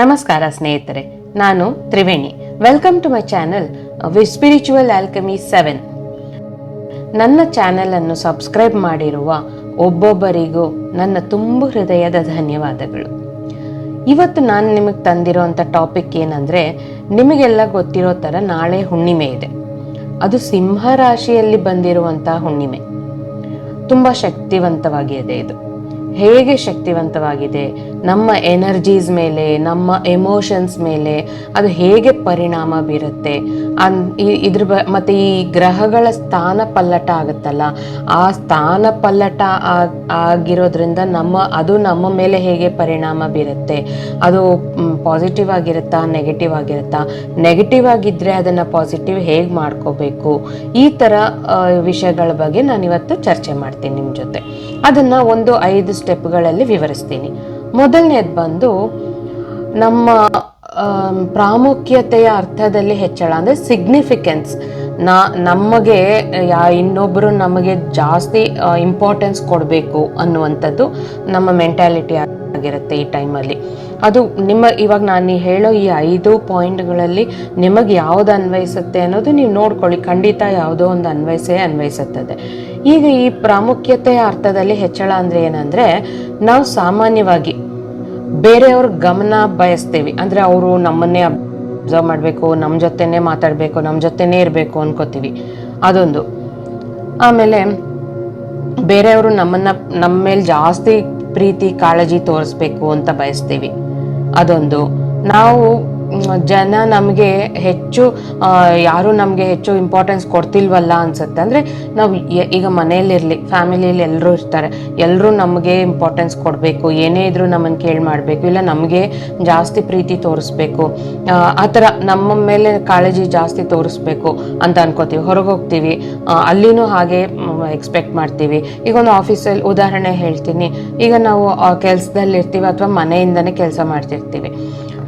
ನಮಸ್ಕಾರ ಸ್ನೇಹಿತರೆ, ನಾನು Triveni. Welcome to my channel spiritual alchemy 7. ನನ್ನ ಚಾನೆಲ್ ಅನ್ನು ಸಬ್ಸ್ಕ್ರೈಬ್ ಮಾಡಿರುವ ಒಬ್ಬೊಬ್ಬರಿಗೂ ನನ್ನ ತುಂಬ ಹೃದಯದ ಧನ್ಯವಾದಗಳು. ಇವತ್ತು ನಾನು ನಿಮಗೆ ತಂದಿರೋಂಥ ಟಾಪಿಕ್ ಏನಂದರೆ, ನಿಮಗೆಲ್ಲ ಗೊತ್ತಿರೋ ಥರ ನಾಳೆ ಹುಣ್ಣಿಮೆ ಇದೆ. ಅದು ಸಿಂಹ ರಾಶಿಯಲ್ಲಿ ಬಂದಿರುವಂಥ ಹುಣ್ಣಿಮೆ. ತುಂಬ ಶಕ್ತಿವಂತವಾಗಿದೆ. ಇದು ಹೇಗೆ ಶಕ್ತಿವಂತವಾಗಿದೆ, ನಮ್ಮ ಎನರ್ಜೀಸ್ ಮೇಲೆ, ನಮ್ಮ ಎಮೋಷನ್ಸ್ ಮೇಲೆ ಅದು ಹೇಗೆ ಪರಿಣಾಮ ಬೀರುತ್ತೆ ಮತ್ತು ಈ ಗ್ರಹಗಳ ಸ್ಥಾನ ಪಲ್ಲಟ ಆಗುತ್ತಲ್ಲ, ಆ ಸ್ಥಾನ ಪಲ್ಲಟ ಆಗಿರೋದ್ರಿಂದ ಅದು ನಮ್ಮ ಮೇಲೆ ಹೇಗೆ ಪರಿಣಾಮ ಬೀರುತ್ತೆ, ಅದು ಪಾಸಿಟಿವ್ ಆಗಿರುತ್ತಾ ನೆಗೆಟಿವ್ ಆಗಿರುತ್ತಾ, ನೆಗೆಟಿವ್ ಆಗಿದ್ದರೆ ಅದನ್ನು ಪಾಸಿಟಿವ್ ಹೇಗೆ ಮಾಡ್ಕೋಬೇಕು, ಈ ಥರ ವಿಷಯಗಳ ಬಗ್ಗೆ ನಾನಿವತ್ತು ಚರ್ಚೆ ಮಾಡ್ತೀನಿ ನಿಮ್ಮ ಜೊತೆ. ಅದನ್ನು ಒಂದು 5 ಸ್ಟೆಪ್ಗಳಲ್ಲಿ ವಿವರಿಸ್ತೀನಿ. ಮೊದಲನೇದು ಬಂದು ನಮ್ಮ ಪ್ರಾಮುಖ್ಯತೆಯ ಅರ್ಥದಲ್ಲಿ ಹೆಚ್ಚಳ, ಅಂದರೆ ಸಿಗ್ನಿಫಿಕೆನ್ಸ್. ನಮಗೆ ಇನ್ನೊಬ್ಬರು ನಮಗೆ ಜಾಸ್ತಿ ಇಂಪಾರ್ಟೆನ್ಸ್ ಕೊಡಬೇಕು ಅನ್ನುವಂಥದ್ದು ನಮ್ಮ ಮೆಂಟ್ಯಾಲಿಟಿ ಆಗಿರುತ್ತೆ ಈ ಟೈಮಲ್ಲಿ. ಅದು ಇವಾಗ ನಾನು ಹೇಳೋ ಈ 5 ಪಾಯಿಂಟ್ಗಳಲ್ಲಿ ನಿಮಗೆ ಯಾವ್ದು ಅನ್ವಯಿಸುತ್ತೆ ಅನ್ನೋದು ನೀವು ನೋಡ್ಕೊಳ್ಳಿ. ಖಂಡಿತ ಯಾವುದೋ ಒಂದು ಅನ್ವಯಿಸುತ್ತದೆ. ಈಗ ಈ ಪ್ರಾಮುಖ್ಯತೆಯ ಅರ್ಥದಲ್ಲಿ ಹೆಚ್ಚಳ ಅಂದ್ರೆ ಏನಂದ್ರೆ, ನಾವು ಸಾಮಾನ್ಯವಾಗಿ ಬೇರೆಯವ್ರ ಗಮನ ಬಯಸ್ತೀವಿ. ಅಂದ್ರೆ ಅವರು ನಮ್ಮನ್ನೇ ಅಬ್ಸರ್ವ್ ಮಾಡಬೇಕು, ನಮ್ಮ ಜೊತೆನೇ ಮಾತಾಡಬೇಕು, ನಮ್ಮ ಜೊತೆನೇ ಇರಬೇಕು ಅನ್ಕೋತೀವಿ, ಅದೊಂದು. ಆಮೇಲೆ ಬೇರೆಯವರು ನಮ್ಮ ಮೇಲೆ ಜಾಸ್ತಿ ಪ್ರೀತಿ ಕಾಳಜಿ ತೋರಿಸ್ಬೇಕು ಅಂತ ಬಯಸ್ತೀವಿ, ಅದೊಂದು. ನಾವು ನಮಗೆ ಹೆಚ್ಚು ಯಾರು ನಮಗೆ ಹೆಚ್ಚು ಇಂಪಾರ್ಟೆನ್ಸ್ ಕೊಡ್ತಿಲ್ವಲ್ಲ ಅನ್ಸುತ್ತೆ. ಅಂದರೆ ನಾವು ಈಗ ಮನೆಯಲ್ಲಿರಲಿ, ಫ್ಯಾಮಿಲಿಯಲ್ಲಿ ಎಲ್ಲರೂ ಇರ್ತಾರೆ, ಎಲ್ಲರೂ ನಮಗೆ ಇಂಪಾರ್ಟೆನ್ಸ್ ಕೊಡಬೇಕು, ಏನೇ ಇದ್ರೂ ನಮ್ಮನ್ನು ಕೇಳಿ ಮಾಡಬೇಕು, ಇಲ್ಲ ನಮಗೆ ಜಾಸ್ತಿ ಪ್ರೀತಿ ತೋರಿಸ್ಬೇಕು, ಆ ಥರ ನಮ್ಮ ಮೇಲೆ ಕಾಳಜಿ ಜಾಸ್ತಿ ತೋರಿಸ್ಬೇಕು ಅಂತ ಅನ್ಕೋತೀವಿ. ಹೊರಗೆ ಹೋಗ್ತೀವಿ, ಅಲ್ಲಿನೂ ಹಾಗೆ ಎಕ್ಸ್ಪೆಕ್ಟ್ ಮಾಡ್ತೀವಿ. ಈಗ ಒಂದು ಆಫೀಸಲ್ಲಿ ಉದಾಹರಣೆ ಹೇಳ್ತೀನಿ. ಈಗ ನಾವು ಕೆಲಸದಲ್ಲಿ ಇರ್ತೀವಿ ಅಥವಾ ಮನೆಯಿಂದನೇ ಕೆಲಸ ಮಾಡ್ತಿರ್ತೀವಿ.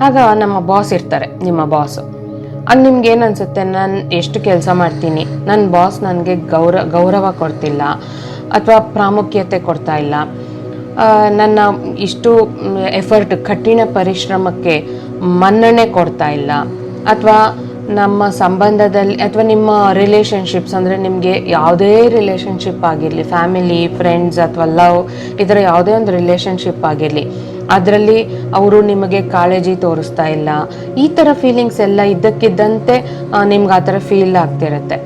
ಆಗ ನಮ್ಮ ಬಾಸ್ ಇರ್ತಾರೆ, ನಿಮ್ಮ ಬಾಸು. ಆಗ ನಿಮ್ಗೆ ಏನು ಅನ್ಸುತ್ತೆ, ನಾನು ಎಷ್ಟು ಕೆಲಸ ಮಾಡ್ತೀನಿ, ನನ್ನ ಬಾಸ್ ನನಗೆ ಗೌರವ ಕೊಡ್ತಿಲ್ಲ ಅಥವಾ ಪ್ರಾಮುಖ್ಯತೆ ಕೊಡ್ತಾ ಇಲ್ಲ, ನನ್ನ ಇಷ್ಟು ಎಫರ್ಟ್, ಕಠಿಣ ಪರಿಶ್ರಮಕ್ಕೆ ಮನ್ನಣೆ ಕೊಡ್ತಾ ಇಲ್ಲ, ಅಥವಾ ನಮ್ಮ ಸಂಬಂಧದಲ್ಲಿ ಅಥವಾ ನಿಮ್ಮ ರಿಲೇಷನ್ಶಿಪ್ಸ್, ಅಂದರೆ ನಿಮಗೆ ಯಾವುದೇ ರಿಲೇಷನ್ಶಿಪ್ ಆಗಿರಲಿ, ಫ್ಯಾಮಿಲಿ, ಫ್ರೆಂಡ್ಸ್ ಅಥವಾ ಲವ್, ಈ ಥರ ಯಾವುದೇ ಒಂದು ರಿಲೇಷನ್ಶಿಪ್ ಆಗಿರಲಿ, ಅದರಲ್ಲಿ ಅವರು ನಿಮಗೆ ಕಾಳಜಿ ತೋರಿಸ್ತಾ ಇಲ್ಲ, ಈ ಥರ ಫೀಲಿಂಗ್ಸ್ ಎಲ್ಲ ಇದ್ದಕ್ಕಿದ್ದಂತೆ ನಿಮ್ಗೆ ಆ ಥರ ಫೀಲ್ ಆಗ್ತಿರುತ್ತೆ.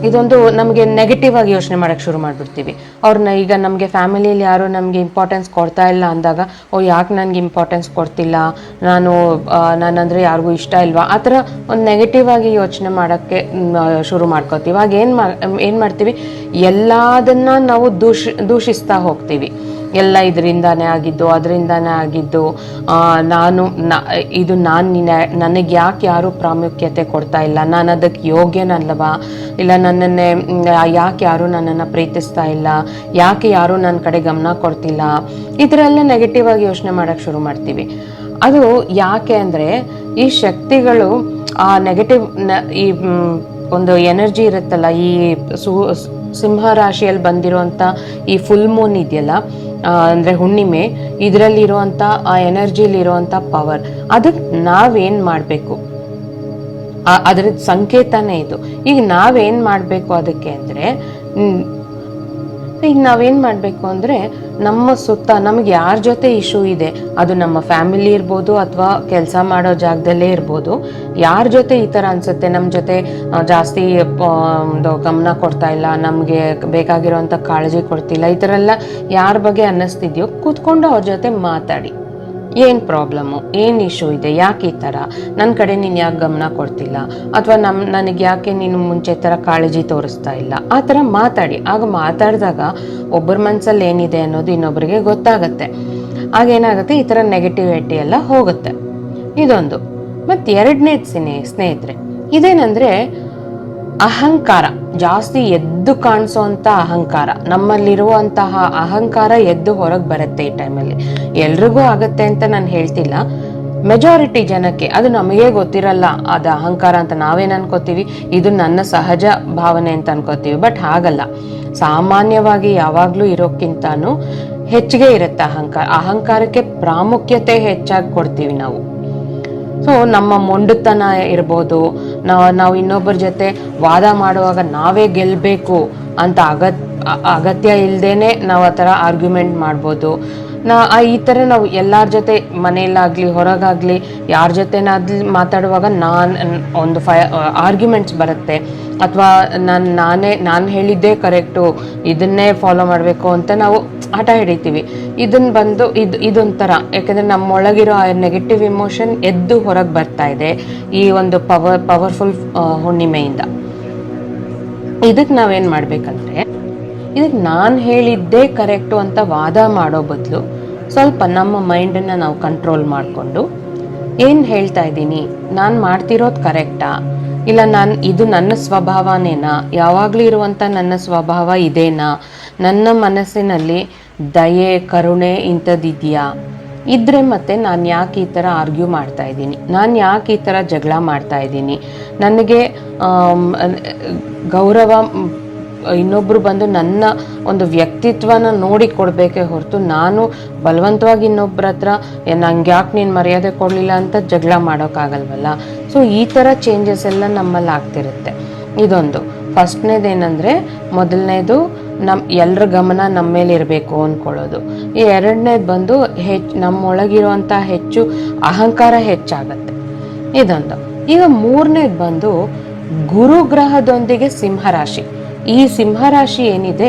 ಇದೊಂದು ನಮಗೆ ನೆಗೆಟಿವ್ ಆಗಿ ಯೋಚನೆ ಮಾಡೋಕ್ಕೆ ಶುರು ಮಾಡಿಬಿಡ್ತೀವಿ. ಅವ್ರನ್ನ ಈಗ ನಮಗೆ ಫ್ಯಾಮಿಲಿಯಲ್ಲಿ ಯಾರು ನಮಗೆ ಇಂಪಾರ್ಟೆನ್ಸ್ ಕೊಡ್ತಾ ಇಲ್ಲ ಅಂದಾಗ, ಯಾಕೆ ನನಗೆ ಇಂಪಾರ್ಟೆನ್ಸ್ ಕೊಡ್ತಿಲ್ಲ, ನಾನಂದರೆ ಯಾರಿಗೂ ಇಷ್ಟ ಇಲ್ವಾ, ಆ ಥರ ಒಂದು ನೆಗೆಟಿವ್ ಆಗಿ ಯೋಚನೆ ಮಾಡೋಕ್ಕೆ ಶುರು ಮಾಡ್ಕೋತೀವಿ. ಆಗ ಏನು ಮಾಡ್ತೀವಿ, ಎಲ್ಲದನ್ನು ನಾವು ದೂಷಿಸ್ತಾ ಹೋಗ್ತೀವಿ. ಎಲ್ಲ ಇದರಿಂದಾನೇ ಆಗಿದ್ದು, ಅದರಿಂದಾನೇ ಆಗಿದ್ದು, ನನಗೆ ಯಾಕೆ ಯಾರು ಪ್ರಾಮುಖ್ಯತೆ ಕೊಡ್ತಾ ಇಲ್ಲ, ನಾನು ಅದಕ್ಕೆ ಯೋಗ್ಯನಲ್ಲವಾ, ಇಲ್ಲ ಯಾಕೆ ಯಾರು ನನ್ನನ್ನು ಪ್ರೀತಿಸ್ತಾ ಇಲ್ಲ, ಯಾಕೆ ಯಾರು ನನ್ನ ಕಡೆ ಗಮನ ಕೊಡ್ತಿಲ್ಲ, ಈ ಥರ ಎಲ್ಲ ನೆಗೆಟಿವ್ ಆಗಿ ಯೋಚನೆ ಮಾಡೋಕ್ಕೆ ಶುರು ಮಾಡ್ತೀವಿ. ಅದು ಯಾಕೆ ಅಂದರೆ, ಈ ಶಕ್ತಿಗಳು ಆ ನೆಗೆಟಿವ್ ಈ ಒಂದು ಎನರ್ಜಿ ಇರುತ್ತಲ್ಲ, ಈ ಸಿಂಹ ರಾಶಿಯಲ್ಲಿ ಬಂದಿರುವಂಥ ಈ ಫುಲ್ ಮೂನ್ ಇದೆಯಲ್ಲ, ಅಂದರೆ ಹುಣ್ಣಿಮೆ, ಇದರಲ್ಲಿರುವಂಥ ಆ ಎನರ್ಜಿಲಿರುವಂಥ ಪವರ್, ಅದಕ್ಕೆ ನಾವೇನು ಮಾಡಬೇಕು, ಅದರ ಸಂಕೇತನೇ ಇದು. ಈಗ ನಾವೇನು ಮಾಡಬೇಕು ಅದಕ್ಕೆ ಅಂದರೆ, ನಮ್ಮ ಸುತ್ತ ನಮಗೆ ಯಾರ ಜೊತೆ ಇಶ್ಯೂ ಇದೆ, ಅದು ನಮ್ಮ ಫ್ಯಾಮಿಲಿ ಇರ್ಬೋದು ಅಥವಾ ಕೆಲಸ ಮಾಡೋ ಜಾಗದಲ್ಲೇ ಇರ್ಬೋದು, ಯಾರ ಜೊತೆ ಈ ಥರ ಅನಿಸುತ್ತೆ, ನಮ್ಮ ಜೊತೆ ಜಾಸ್ತಿ ಒಂದು ಗಮನ ಕೊಡ್ತಾ ಇಲ್ಲ, ನಮಗೆ ಬೇಕಾಗಿರೋಂಥ ಕಾಳಜಿ ಕೊಡ್ತಿಲ್ಲ, ಈ ಥರ ಎಲ್ಲ ಯಾರ ಬಗ್ಗೆ ಅನ್ನಿಸ್ತಿದೆಯೋ, ಕೂತ್ಕೊಂಡು ಅವ್ರ ಜೊತೆ ಮಾತಾಡಿ. ಏನು ಪ್ರಾಬ್ಲಮ್ಮು, ಏನು ಇಶ್ಯೂ ಇದೆ, ಯಾಕೆ ಈ ಥರ, ನನ್ನ ಕಡೆ ನೀನು ಯಾಕೆ ಗಮನ ಕೊಡ್ತಿಲ್ಲ, ಅಥವಾ ನನಗೆ ಯಾಕೆ ನೀನು ಮುಂಚೆ ಥರ ಕಾಳಜಿ ತೋರಿಸ್ತಾ ಇಲ್ಲ, ಆ ಥರ ಮಾತಾಡಿ. ಆಗ ಮಾತಾಡಿದಾಗ ಒಬ್ಬರ ಮನಸ್ಸಲ್ಲಿ ಏನಿದೆ ಅನ್ನೋದು ಇನ್ನೊಬ್ಬರಿಗೆ ಗೊತ್ತಾಗತ್ತೆ. ಆಗೇನಾಗುತ್ತೆ, ಈ ಥರ ನೆಗೆಟಿವಿಟಿ ಎಲ್ಲ ಹೋಗುತ್ತೆ. ಇದೊಂದು. ಮತ್ತು ಎರಡನೇದು ಸ್ನೇಹಿತರೆ, ಇದೇನಂದರೆ ಅಹಂಕಾರ. ಜಾಸ್ತಿ ಎದ್ದು ಕಾಣಿಸೋಂಥ ಅಹಂಕಾರ, ನಮ್ಮಲ್ಲಿರುವಂತಹ ಅಹಂಕಾರ ಎದ್ದು ಹೊರಗೆ ಬರುತ್ತೆ ಈ ಟೈಮಲ್ಲಿ. ಎಲ್ರಿಗೂ ಆಗತ್ತೆ ಅಂತ ನಾನು ಹೇಳ್ತಿಲ್ಲ, ಮೆಜಾರಿಟಿ ಜನಕ್ಕೆ ಅದು ನಮಗೆ ಗೊತ್ತಿರಲ್ಲ ಅದು ಅಹಂಕಾರ ಅಂತ. ನಾವೇನು ಅನ್ಕೋತೀವಿ, ಇದು ನನ್ನ ಸಹಜ ಭಾವನೆ ಅಂತ ಅನ್ಕೋತೀವಿ. ಬಟ್ ಹಾಗಲ್ಲ. ಸಾಮಾನ್ಯವಾಗಿ ಯಾವಾಗಲೂ ಇರೋಕ್ಕಿಂತಾನು ಹೆಚ್ಚಿಗೆ ಇರುತ್ತೆ ಅಹಂಕಾರಕ್ಕೆ ಪ್ರಾಮುಖ್ಯತೆ ಹೆಚ್ಚಾಗಿ ಕೊಡ್ತೀವಿ ನಾವು. ಸೊ ನಮ್ಮ ಮೊಂಡುತನ ಇರ್ಬೋದು, ನಾವು ಇನ್ನೊಬ್ಬರ ಜೊತೆ ವಾದ ಮಾಡುವಾಗ ನಾವೇ ಗೆಲ್ಲಬೇಕು ಅಂತ ಅಗತ್ಯ ಇಲ್ಲದೇನೆ ನಾವು ಆ ಥರ ಆರ್ಗ್ಯುಮೆಂಟ್ ಮಾಡ್ಬೋದು. ಈ ಥರ ನಾವು ಎಲ್ಲರ ಜೊತೆ ಮನೆಯಲ್ಲಾಗಲಿ ಹೊರಗಾಗಲಿ ಯಾರ ಜೊತೆನಾದ್ಲಿ ಮಾತಾಡುವಾಗ ಒಂದು ಆರ್ಗ್ಯುಮೆಂಟ್ಸ್ ಬರುತ್ತೆ, ಅಥವಾ ನಾನು ಹೇಳಿದ್ದೇ ಕರೆಕ್ಟು, ಇದನ್ನೇ ಫಾಲೋ ಮಾಡಬೇಕು ಅಂತ ನಾವು ಹಠ ಹಿಡಿತೀವಿ. ಇದೊಂಥರ, ಯಾಕಂದರೆ ನಮ್ಮೊಳಗಿರೋ ಆ ನೆಗೆಟಿವ್ ಇಮೋಷನ್ ಎದ್ದು ಹೊರಗೆ ಬರ್ತಾ ಇದೆ ಈ ಒಂದು ಪವರ್ಫುಲ್ ಹುಣ್ಣಿಮೆಯಿಂದ. ಇದಕ್ಕೆ ನಾವೇನು ಮಾಡಬೇಕಂದ್ರೆ, ಇದಕ್ಕೆ ನಾನು ಹೇಳಿದ್ದೇ ಕರೆಕ್ಟು ಅಂತ ವಾದ ಮಾಡೋ ಬದಲು ಸ್ವಲ್ಪ ನಮ್ಮ ಮೈಂಡನ್ನು ನಾವು ಕಂಟ್ರೋಲ್ ಮಾಡಿಕೊಂಡು, ಏನು ಹೇಳ್ತಾ ಇದ್ದೀನಿ, ನಾನು ಮಾಡ್ತಿರೋದು ಕರೆಕ್ಟಾ, ಇಲ್ಲ ಇದು ನನ್ನ ಸ್ವಭಾವನೇನಾ, ಯಾವಾಗಲೂ ಇರುವಂಥ ನನ್ನ ಸ್ವಭಾವ ಇದೇನಾ, ನನ್ನ ಮನಸ್ಸಿನಲ್ಲಿ ದಯೆ ಕರುಣೆ ಇಂಥದ್ದಿದೆಯಾ, ಇದ್ರೆ ಮತ್ತೆ ನಾನು ಯಾಕೆ ಈ ಥರ ಆರ್ಗ್ಯೂ ಮಾಡ್ತಾ ಇದ್ದೀನಿ, ನಾನು ಯಾಕೆ ಈ ಥರ ಜಗಳ ಮಾಡ್ತಾ ಇದ್ದೀನಿ, ನನಗೆ ಗೌರವ ಇನ್ನೊಬ್ರು ಬಂದು ನನ್ನ ಒಂದು ವ್ಯಕ್ತಿತ್ವನ ನೋಡಿ ಕೊಡಬೇಕೇ ಹೊರತು ನಾನು ಬಲವಂತವಾಗಿ ಇನ್ನೊಬ್ಬರ ಹತ್ರ ನಂಗೆ ಯಾಕೆ ನೀನು ಮರ್ಯಾದೆ ಕೊಡಲಿಲ್ಲ ಅಂತ ಜಗಳ ಮಾಡೋಕ್ಕಾಗಲ್ವಲ್ಲ. ಸೊ ಈ ಥರ ಚೇಂಜಸ್ ಎಲ್ಲ ನಮ್ಮಲ್ಲಿ ಆಗ್ತಿರುತ್ತೆ. ಇದೊಂದು ಫಸ್ಟ್ನೇದೇನೆಂದರೆ, ಮೊದಲನೇದು ಎಲ್ಲರ ಗಮನ ನಮ್ಮ ಮೇಲೆ ಇರಬೇಕು ಅಂದ್ಕೊಳ್ಳೋದು. ಈ ಎರಡನೇದು ಬಂದು ನಮ್ಮೊಳಗಿರುವಂಥ ಹೆಚ್ಚು ಅಹಂಕಾರ ಹೆಚ್ಚಾಗತ್ತೆ, ಇದೊಂದು. ಈಗ ಮೂರನೇದು ಬಂದು ಗುರುಗ್ರಹದೊಂದಿಗೆ ಸಿಂಹರಾಶಿ. ಈ ಸಿಂಹರಾಶಿ ಏನಿದೆ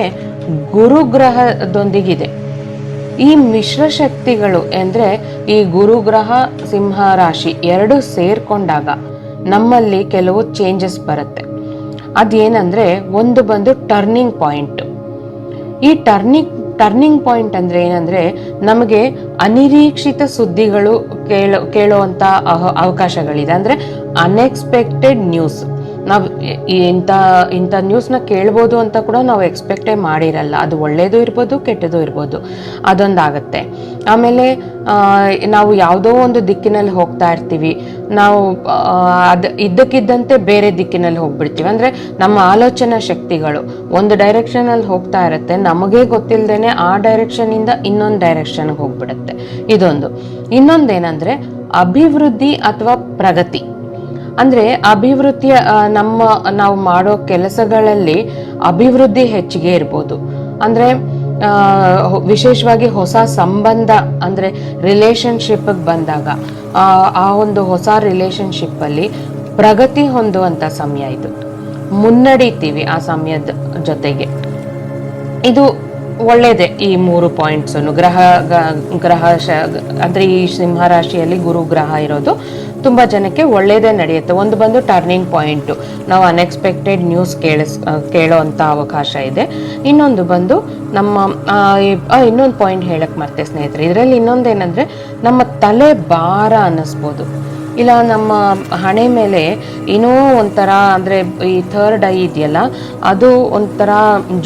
ಗುರುಗ್ರಹದೊಂದಿಗಿದೆ. ಈ ಮಿಶ್ರ ಶಕ್ತಿಗಳು ಅಂದರೆ ಈ ಗುರುಗ್ರಹ ಸಿಂಹರಾಶಿ ಎರಡು ಸೇರ್ಕೊಂಡಾಗ ನಮ್ಮಲ್ಲಿ ಕೆಲವು ಚೇಂಜಸ್ ಬರುತ್ತೆ. ಅದೇನಂದ್ರೆ, ಒಂದು ಬಂದು ಟರ್ನಿಂಗ್ ಪಾಯಿಂಟ್. ಈ ಟರ್ನಿಂಗ್ ಪಾಯಿಂಟ್ ಅಂದ್ರೆ ಏನಂದ್ರೆ, ನಮಗೆ ಅನಿರೀಕ್ಷಿತ ಸುದ್ದಿಗಳು ಕೇಳುವಂತ ಅವಕಾಶಗಳಿದೆ. ಅಂದ್ರೆ ಅನ್ಎಕ್ಸ್ಪೆಕ್ಟೆಡ್ ನ್ಯೂಸ್. ನಾವು ಇಂಥ ನ್ಯೂಸ್ನ ಕೇಳ್ಬೋದು ಅಂತ ಕೂಡ ನಾವು ಎಕ್ಸ್ಪೆಕ್ಟೇ ಮಾಡಿರಲ್ಲ. ಅದು ಒಳ್ಳೇದು ಇರ್ಬೋದು, ಕೆಟ್ಟದ್ದು ಇರ್ಬೋದು, ಅದೊಂದಾಗತ್ತೆ. ಆಮೇಲೆ ನಾವು ಯಾವುದೋ ಒಂದು ದಿಕ್ಕಿನಲ್ಲಿ ಹೋಗ್ತಾ ಇರ್ತೀವಿ, ನಾವು ಇದ್ದಕ್ಕಿದ್ದಂತೆ ಬೇರೆ ದಿಕ್ಕಿನಲ್ಲಿ ಹೋಗ್ಬಿಡ್ತೀವಿ. ಅಂದರೆ ನಮ್ಮ ಆಲೋಚನಾ ಶಕ್ತಿಗಳು ಒಂದು ಡೈರೆಕ್ಷನಲ್ಲಿ ಹೋಗ್ತಾ ಇರುತ್ತೆ, ನಮಗೇ ಗೊತ್ತಿಲ್ಲದೇನೆ ಆ ಡೈರೆಕ್ಷನಿಂದ ಇನ್ನೊಂದು ಡೈರೆಕ್ಷನ್ಗೆ ಹೋಗ್ಬಿಡುತ್ತೆ. ಇನ್ನೊಂದೇನಂದ್ರೆ ಅಭಿವೃದ್ಧಿ ಅಥವಾ ಪ್ರಗತಿ. ಅಂದರೆ ಅಭಿವೃದ್ಧಿಯ ನಾವು ಮಾಡೋ ಕೆಲಸಗಳಲ್ಲಿ ಅಭಿವೃದ್ಧಿ ಹೆಚ್ಚಿಗೆ ಇರ್ಬೋದು. ಅಂದರೆ ವಿಶೇಷವಾಗಿ ಹೊಸ ಸಂಬಂಧ, ಅಂದರೆ ರಿಲೇಷನ್ಶಿಪ್ಗೆ ಬಂದಾಗ ಆ ಒಂದು ಹೊಸ ರಿಲೇಷನ್ಶಿಪ್ಪಲ್ಲಿ ಪ್ರಗತಿ ಹೊಂದುವಂಥ ಸಮಯ ಇದು. ಮುನ್ನಡೀತೀವಿ ಆ ಸಮಯದ ಜೊತೆಗೆ. ಇದು ಒಳ್ಳೇದೇ. ಈ 3 ಪಾಯಿಂಟ್ಸನ್ನು ಗ್ರಹ ಅಂದರೆ ಈ ಸಿಂಹರಾಶಿಯಲ್ಲಿ ಗುರು ಗ್ರಹ ಇರೋದು ತುಂಬ ಜನಕ್ಕೆ ಒಳ್ಳೇದೇ ನಡೆಯುತ್ತೆ. ಒಂದು ಬಂದು ಟರ್ನಿಂಗ್ ಪಾಯಿಂಟು, ನಾವು ಅನ್ಎಕ್ಸ್ಪೆಕ್ಟೆಡ್ ನ್ಯೂಸ್ ಕೇಳೋ ಅಂಥ ಅವಕಾಶ ಇದೆ. ಇನ್ನೊಂದು ಬಂದು ಇನ್ನೊಂದು ಪಾಯಿಂಟ್ ಹೇಳಕ್ಕೆ ಮತ್ತೆ ಸ್ನೇಹಿತರೆ, ಇದರಲ್ಲಿ ಇನ್ನೊಂದೇನೆಂದರೆ, ನಮ್ಮ ತಲೆ ಭಾರ ಅನ್ನಿಸ್ಬೋದು, ಇಲ್ಲ ನಮ್ಮ ಹಣೆ ಮೇಲೆ ಏನೋ ಒಂಥರ, ಅಂದರೆ ಈ ಥರ್ಡ್ ಐ ಇದೆಯಲ್ಲ ಅದು ಒಂಥರ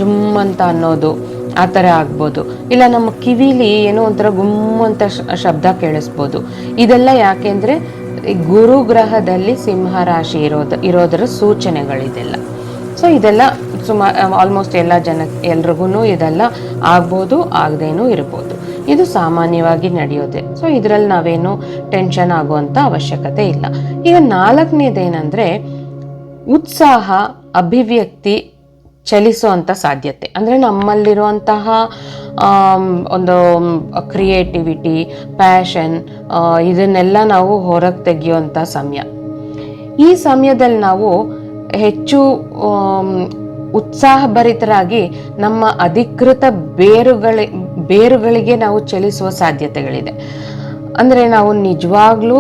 ಜುಮ್ ಅಂತ ಅನ್ನೋದು, ಆ ಥರ ಆಗ್ಬೋದು. ಇಲ್ಲ ನಮ್ಮ ಕಿವಿಲಿ ಏನೋ ಒಂಥರ ಗುಮ್ ಅಂತ ಶಬ್ದ ಕೇಳಿಸ್ಬೋದು. ಇದೆಲ್ಲ ಯಾಕೆಂದರೆ ಗುರುಗ್ರಹದಲ್ಲಿ ಸಿಂಹರಾಶಿ ಇರೋದರ ಸೂಚನೆಗಳಿದೆಲ್ಲ. ಸೊ ಇದೆಲ್ಲ ಆಲ್ಮೋಸ್ಟ್ ಎಲ್ರಿಗೂ ಇದೆಲ್ಲ ಆಗ್ಬೋದು, ಆಗದೇನೂ ಇರ್ಬೋದು. ಇದು ಸಾಮಾನ್ಯವಾಗಿ ನಡೆಯೋದೆ. ಸೊ ಇದರಲ್ಲಿ ನಾವೇನು ಟೆನ್ಷನ್ ಆಗುವಂಥ ಅವಶ್ಯಕತೆ ಇಲ್ಲ. ಈಗ 4ನೇದೇನೆಂದರೆ, ಉತ್ಸಾಹ, ಅಭಿವ್ಯಕ್ತಿ ಚಲಿಸುವಂಥ ಸಾಧ್ಯತೆ. ಅಂದರೆ ನಮ್ಮಲ್ಲಿರುವಂತಹ ಒಂದು ಕ್ರಿಯೇಟಿವಿಟಿ, ಪ್ಯಾಷನ್, ಇದನ್ನೆಲ್ಲ ನಾವು ಹೊರಗೆ ತೆಗೆಯುವಂಥ ಸಮಯ. ಈ ಸಮಯದಲ್ಲಿ ನಾವು ಹೆಚ್ಚು ಉತ್ಸಾಹಭರಿತರಾಗಿ ನಮ್ಮ ಅಧಿಕೃತ ಬೇರುಗಳಿಗೆ ನಾವು ಚಲಿಸುವ ಸಾಧ್ಯತೆಗಳಿದೆ. ಅಂದರೆ ನಾವು ನಿಜವಾಗ್ಲೂ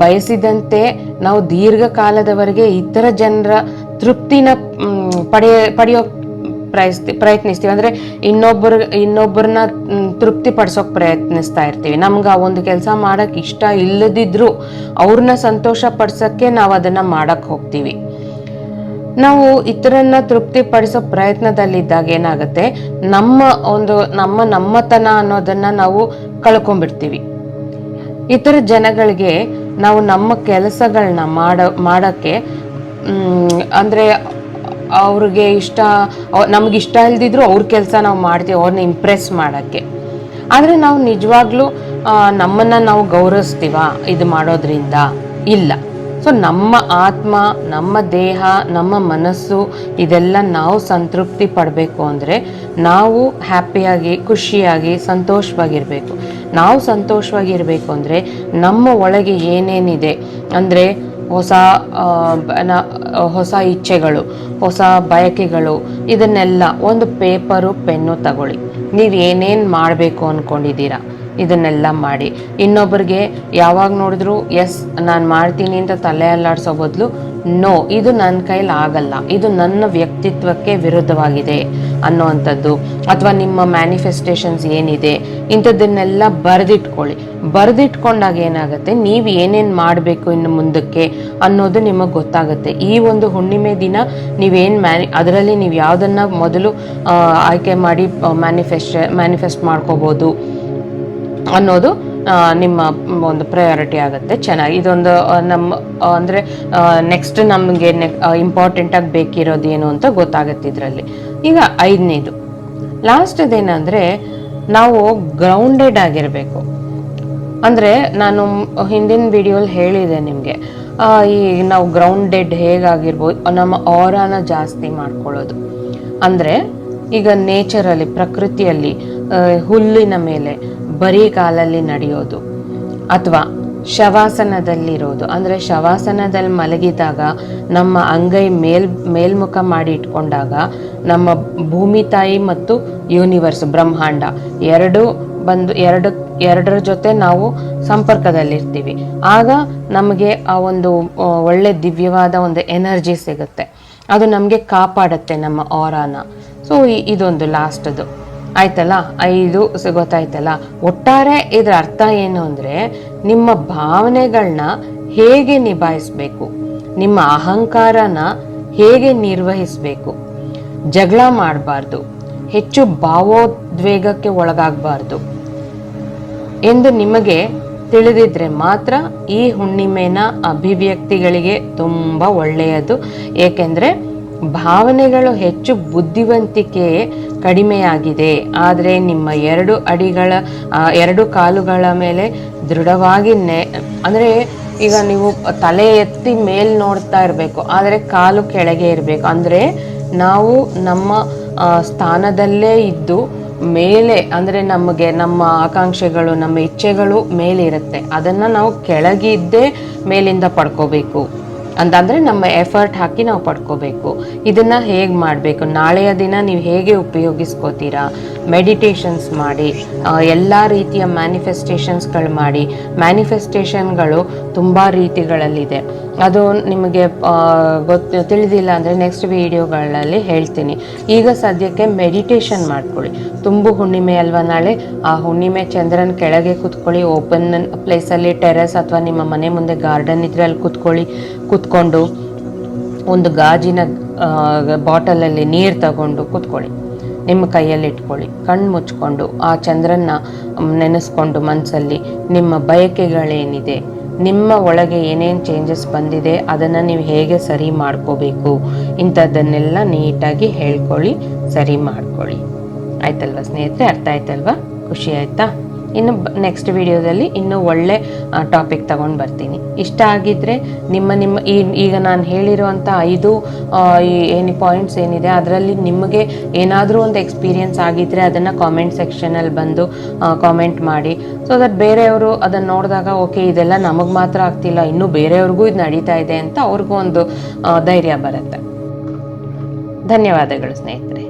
ಬಯಸಿದಂತೆ ನಾವು ದೀರ್ಘಕಾಲದವರೆಗೆ ಇತರ ಜನರ ತೃಪ್ತಿನ ಪಡೆಯೋ ಪ್ರಯತ್ನಿಸ್ತೀವಿ. ಅಂದರೆ ಇನ್ನೊಬ್ಬರನ್ನ ತೃಪ್ತಿ ಪಡಿಸೋಕೆ ಪ್ರಯತ್ನಿಸ್ತಾ ಇರ್ತೀವಿ. ನಮ್ಗೆ ಆ ಒಂದು ಕೆಲಸ ಮಾಡೋಕ್ಕೆ ಇಷ್ಟ ಇಲ್ಲದಿದ್ರೂ ಅವ್ರನ್ನ ಸಂತೋಷ ಪಡಿಸೋಕ್ಕೆ ನಾವು ಅದನ್ನು ಮಾಡೋಕ್ಕೆ ಹೋಗ್ತೀವಿ. ನಾವು ಇತರನ್ನ ತೃಪ್ತಿ ಪಡಿಸೋ ಪ್ರಯತ್ನದಲ್ಲಿದ್ದಾಗ ಏನಾಗುತ್ತೆ, ನಮ್ಮತನ ಅನ್ನೋದನ್ನ ನಾವು ಕಳ್ಕೊಂಡ್ಬಿಡ್ತೀವಿ. ಇತರ ಜನಗಳಿಗೆ ನಾವು ನಮ್ಮ ಕೆಲಸಗಳನ್ನ ಮಾಡೋಕ್ಕೆ ಅಂದರೆ ಅವ್ರಿಗೆ ನಮ್ಗೆ ಇಷ್ಟ ಇಲ್ದಿದ್ರು ಅವ್ರ ಕೆಲಸ ನಾವು ಮಾಡ್ತೀವಿ, ಅವ್ರನ್ನ ಇಂಪ್ರೆಸ್ ಮಾಡೋಕ್ಕೆ. ಆದರೆ ನಾವು ನಿಜವಾಗ್ಲೂ ನಮ್ಮನ್ನ ನಾವು ಗೌರವಿಸ್ತೀವ ಇದು ಮಾಡೋದ್ರಿಂದ? ಇಲ್ಲ. ಸೊ ನಮ್ಮ ಆತ್ಮ, ನಮ್ಮ ದೇಹ, ನಮ್ಮ ಮನಸ್ಸು ಇದೆಲ್ಲ ನಾವು ಸಂತೃಪ್ತಿ ಪಡಬೇಕು ಅಂದರೆ ನಾವು ಹ್ಯಾಪಿಯಾಗಿ, ಖುಷಿಯಾಗಿ, ಸಂತೋಷವಾಗಿರಬೇಕು. ನಾವು ಸಂತೋಷವಾಗಿರಬೇಕು ಅಂದರೆ ನಮ್ಮ ಒಳಗೆ ಏನೇನಿದೆ ಅಂದರೆ ಹೊಸ ಇಚ್ಛೆಗಳು, ಹೊಸ ಬಯಕೆಗಳು, ಇದನ್ನೆಲ್ಲ ಒಂದು ಪೇಪರು ಪೆನ್ನು ತಗೊಳ್ಳಿ. ನೀವು ಏನೇನು ಮಾಡಬೇಕು ಅಂದ್ಕೊಂಡಿದ್ದೀರಾ ಇದನ್ನೆಲ್ಲ ಮಾಡಿ. ಇನ್ನೊಬ್ಬರಿಗೆ ಯಾವಾಗ ನೋಡಿದ್ರು ಎಸ್ ನಾನು ಮಾಡ್ತೀನಿ ಅಂತ ತಲೆ ಅಲ್ಲಾಡ್ಸೋ ಬದಲು ನೋ, ಇದು ನನ್ನ ಕೈಲಿ ಆಗಲ್ಲ, ಇದು ನನ್ನ ವ್ಯಕ್ತಿತ್ವಕ್ಕೆ ವಿರುದ್ಧವಾಗಿದೆ ಅನ್ನೋವಂಥದ್ದು, ಅಥವಾ ನಿಮ್ಮ ಮ್ಯಾನಿಫೆಸ್ಟೇಷನ್ಸ್ ಏನಿದೆ ಇಂಥದ್ದನ್ನೆಲ್ಲ ಬರೆದಿಟ್ಕೊಳ್ಳಿ. ಬರೆದಿಟ್ಕೊಂಡಾಗ ಏನಾಗುತ್ತೆ, ನೀವು ಏನೇನು ಮಾಡಬೇಕು ಇನ್ನು ಮುಂದಕ್ಕೆ ಅನ್ನೋದು ನಿಮಗೆ ಗೊತ್ತಾಗುತ್ತೆ. ಈ ಒಂದು ಹುಣ್ಣಿಮೆ ದಿನ ನೀವೇನು ಅದರಲ್ಲಿ ನೀವು ಯಾವುದನ್ನು ಮೊದಲು ಆಯ್ಕೆ ಮಾಡಿ ಮ್ಯಾನಿಫೆಸ್ಟ್ ಮಾಡ್ಕೋಬೋದು ಅನ್ನೋದು ನಿಮ್ಮ ಒಂದು ಪ್ರಯಾರಿಟಿ ಆಗುತ್ತೆ. ಚೆನ್ನಾಗಿ ಇದೊಂದು ನಮ್ಮ ಅಂದರೆ ನೆಕ್ಸ್ಟ್ ನಮಗೆ ಇಂಪಾರ್ಟೆಂಟಾಗಿ ಬೇಕಿರೋದು ಏನು ಅಂತ ಗೊತ್ತಾಗುತ್ತೆ ಇದರಲ್ಲಿ. ಈಗ 5ನೇದು ಲಾಸ್ಟದೇನೆಂದರೆ ನಾವು ಗ್ರೌಂಡೆಡ್ ಆಗಿರಬೇಕು. ಅಂದರೆ ನಾನು ಹಿಂದಿನ ವಿಡಿಯೋಲಿ ಹೇಳಿದೆ ನಿಮಗೆ, ಈ ನಾವು ಗ್ರೌಂಡೆಡ್ ಹೇಗಾಗಿರ್ಬೋದು, ನಮ್ಮ ಆರಾನ ಜಾಸ್ತಿ ಮಾಡ್ಕೊಳ್ಳೋದು. ಅಂದರೆ ಈಗ ನೇಚರಲ್ಲಿ, ಪ್ರಕೃತಿಯಲ್ಲಿ ಹುಲ್ಲಿನ ಮೇಲೆ ಬರೀ ಕಾಲಲ್ಲಿ ನಡೆಯೋದು, ಅಥವಾ ಶವಾಸನದಲ್ಲಿರೋದು. ಅಂದರೆ ಶವಾಸನದಲ್ಲಿ ಮಲಗಿದಾಗ ನಮ್ಮ ಅಂಗೈ ಮೇಲ್ಮುಖ ಮಾಡಿ ಇಟ್ಕೊಂಡಾಗ ನಮ್ಮ ಭೂಮಿ ತಾಯಿ ಮತ್ತು ಯೂನಿವರ್ಸ್, ಬ್ರಹ್ಮಾಂಡ ಎರಡರ ಜೊತೆ ನಾವು ಸಂಪರ್ಕದಲ್ಲಿರ್ತೀವಿ. ಆಗ ನಮಗೆ ಆ ಒಂದು ಒಳ್ಳೆ ದಿವ್ಯವಾದ ಒಂದು ಎನರ್ಜಿ ಸಿಗುತ್ತೆ. ಅದು ನಮಗೆ ಕಾಪಾಡುತ್ತೆ ನಮ್ಮ ಆರಾನ. ಸೊ ಇದೊಂದು ಲಾಸ್ಟದು ಆಯ್ತಲ್ಲ, 5 ಗೊತ್ತಾಯ್ತಲ್ಲ. ಒಟ್ಟಾರೆ ಇದರ ಅರ್ಥ ಏನು ಅಂದರೆ, ನಿಮ್ಮ ಭಾವನೆಗಳನ್ನ ಹೇಗೆ ನಿಭಾಯಿಸ್ಬೇಕು, ನಿಮ್ಮ ಅಹಂಕಾರನ ಹೇಗೆ ನಿರ್ವಹಿಸಬೇಕು, ಜಗಳ ಮಾಡಬಾರ್ದು, ಹೆಚ್ಚು ಭಾವೋದ್ವೇಗಕ್ಕೆ ಒಳಗಾಗಬಾರ್ದು ಎಂದು ನಿಮಗೆ ತಿಳಿದಿದ್ರೆ ಮಾತ್ರ ಈ ಹುಣ್ಣಿಮೆನ ಅಭಿವ್ಯಕ್ತಿಗಳಿಗೆ ತುಂಬ ಒಳ್ಳೆಯದು. ಏಕೆಂದರೆ ಭಾವನೆಗಳು ಹೆಚ್ಚು, ಬುದ್ಧಿವಂತಿಕೆ ಕಡಿಮೆಯಾಗಿದೆ. ಆದರೆ ನಿಮ್ಮ 2 ಕಾಲುಗಳ ಮೇಲೆ ದೃಢವಾಗಿ ಅಂದರೆ ಈಗ ನೀವು ತಲೆ ಎತ್ತಿ ಮೇಲ್ ನೋಡ್ತಾ ಇರಬೇಕು, ಆದರೆ ಕಾಲು ಕೆಳಗೆ ಇರಬೇಕು. ಅಂದರೆ ನಾವು ನಮ್ಮ ಸ್ಥಾನದಲ್ಲೇ ಇದ್ದು ಮೇಲೆ, ಅಂದರೆ ನಮಗೆ ನಮ್ಮ ಆಕಾಂಕ್ಷೆಗಳು, ನಮ್ಮ ಇಚ್ಛೆಗಳು ಮೇಲಿರುತ್ತೆ, ಅದನ್ನು ನಾವು ಕೆಳಗಿದ್ದೇ ಮೇಲಿಂದ ಪಡ್ಕೋಬೇಕು. ಅಂತಂದರೆ ನಮ್ಮ ಎಫರ್ಟ್ ಹಾಕಿ ನಾವು ಪಡ್ಕೋಬೇಕು. ಇದನ್ನು ಹೇಗೆ ಮಾಡಬೇಕು, ನಾಳೆಯ ದಿನ ನೀವು ಹೇಗೆ ಉಪಯೋಗಿಸ್ಕೋತೀರಾ, ಮೆಡಿಟೇಷನ್ಸ್ ಮಾಡಿ, ಎಲ್ಲ ರೀತಿಯ ಮ್ಯಾನಿಫೆಸ್ಟೇಷನ್ಸ್ಗಳು ಮಾಡಿ. ಮ್ಯಾನಿಫೆಸ್ಟೇಷನ್ಗಳು ತುಂಬ ರೀತಿಗಳಲ್ಲಿದೆ. ಅದು ನಿಮಗೆ ತಿಳಿದಿಲ್ಲ ಅಂದರೆ ನೆಕ್ಸ್ಟ್ ವಿಡಿಯೋಗಳಲ್ಲಿ ಹೇಳ್ತೀನಿ. ಈಗ ಸದ್ಯಕ್ಕೆ ಮೆಡಿಟೇಷನ್ ಮಾಡ್ಕೊಳ್ಳಿ. ತುಂಬು ಹುಣ್ಣಿಮೆ ಅಲ್ವಾ ನಾಳೆ, ಆ ಹುಣ್ಣಿಮೆ ಚಂದ್ರನ ಕೆಳಗೆ ಕೂತ್ಕೊಳ್ಳಿ, ಓಪನ್ ಪ್ಲೇಸಲ್ಲಿ, ಟೆರೆಸ್ ಅಥವಾ ನಿಮ್ಮ ಮನೆ ಮುಂದೆ ಗಾರ್ಡನ್ ಇದ್ರೆ ಅಲ್ಲಿ ಕೂತ್ಕೊಂಡು ಒಂದು ಗಾಜಿನ ಬಾಟಲಲ್ಲಿ ನೀರು ತಗೊಂಡು ಕೂತ್ಕೊಳ್ಳಿ, ನಿಮ್ಮ ಕೈಯಲ್ಲಿ ಇಟ್ಕೊಳ್ಳಿ, ಕಣ್ಣು ಮುಚ್ಕೊಂಡು ಆ ಚಂದ್ರನ ನೆನೆಸ್ಕೊಂಡು ಮನಸ್ಸಲ್ಲಿ ನಿಮ್ಮ ಬಯಕೆಗಳೇನಿದೆ, ನಿಮ್ಮ ಒಳಗೆ ಏನೇನು ಚೇಂಜಸ್ ಬಂದಿದೆ ಅದನ್ನು ನೀವು ಹೇಗೆ ಸರಿ ಮಾಡ್ಕೋಬೇಕು, ಇಂಥದ್ದನ್ನೆಲ್ಲ ನೀಟಾಗಿ ಹೇಳ್ಕೊಳ್ಳಿ, ಸರಿ ಮಾಡ್ಕೊಳ್ಳಿ. ಆಯ್ತಲ್ವ ಸ್ನೇಹಿತರೆ? ಅರ್ಥ ಆಯ್ತಲ್ವಾ? ಖುಷಿ ಆಯ್ತಾ? ಇನ್ನು ನೆಕ್ಸ್ಟ್ ವಿಡಿಯೋದಲ್ಲಿ ಇನ್ನೂ ಒಳ್ಳೆ ಟಾಪಿಕ್ ತಗೊಂಡು ಬರ್ತೀನಿ. ಇಷ್ಟ ಆಗಿದ್ದರೆ ಈಗ ನಾನು ಹೇಳಿರುವಂಥ 5 ಏನು ಪಾಯಿಂಟ್ಸ್ ಏನಿದೆ ಅದರಲ್ಲಿ ನಿಮಗೆ ಏನಾದರೂ ಒಂದು ಎಕ್ಸ್ಪೀರಿಯನ್ಸ್ ಆಗಿದ್ದರೆ ಅದನ್ನು ಕಾಮೆಂಟ್ ಸೆಕ್ಷನಲ್ಲಿ ಬಂದು ಕಾಮೆಂಟ್ ಮಾಡಿ. ಸೊ ದಟ್ ಬೇರೆಯವರು ಅದನ್ನು ನೋಡಿದಾಗ ಓಕೆ ಇದೆಲ್ಲ ನಮಗೆ ಮಾತ್ರ ಆಗ್ತಿಲ್ಲ, ಇನ್ನೂ ಬೇರೆಯವ್ರಿಗೂ ಇದು ನಡೀತಾ ಇದೆ ಅಂತ ಅವ್ರಿಗೂ ಒಂದು ಧೈರ್ಯ ಬರುತ್ತೆ. ಧನ್ಯವಾದಗಳು ಸ್ನೇಹಿತರೆ.